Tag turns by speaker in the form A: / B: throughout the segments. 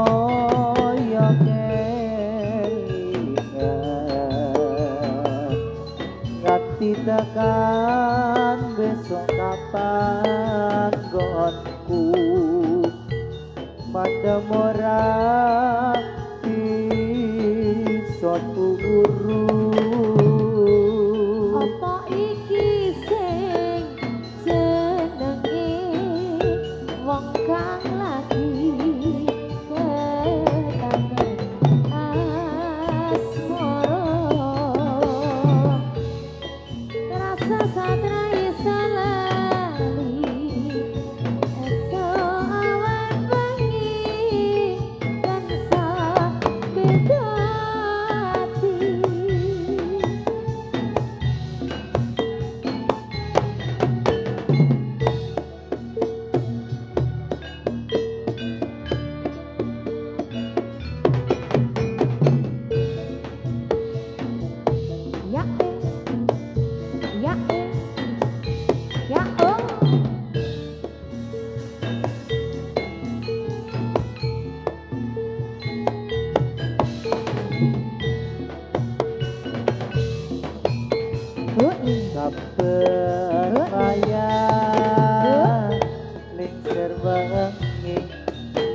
A: sansaya kelingan nganti tekan besok kapan gonku madem ora iso turu.
B: Apa iki sing jenenge wong kang lagi ketangan asmara rasa satra iso lali esok awan bengi tansah beda ati. Ya ya ya oh
A: Saben maya lingsir wengi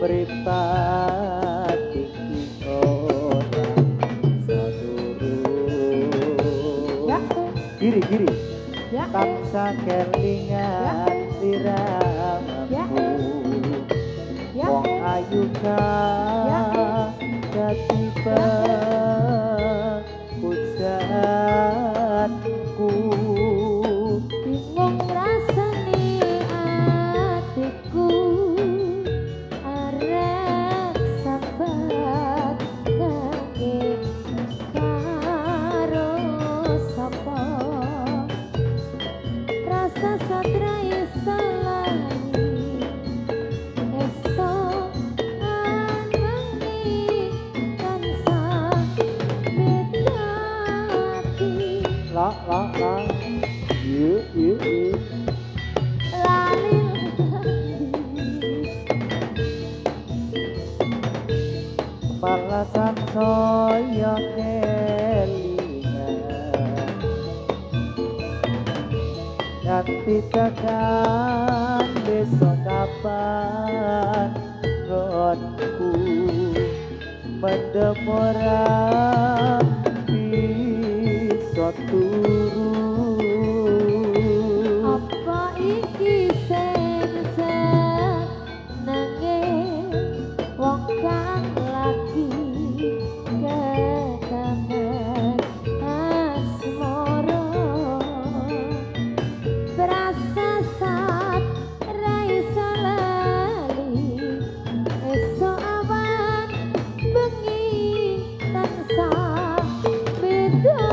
A: mripat iki ora saduru.
B: ya
A: Giri
B: ya
A: tansah kelingan siramamu
B: ya
A: wong ayu kang dadi pujatku.
B: bingung rasane atiku arep sambat kangge karo sapa rasa satra iso lali esok bengi tansah beda ati.
A: La ye
B: Lali
A: malah sansaya kelingan nganti tekan besok kapan gonku mendem ora bisa turu.
B: apa iki sing jenenge wong kang lagi ketangan asmara berasa sat ra iso lali esok awan bengi tansah beda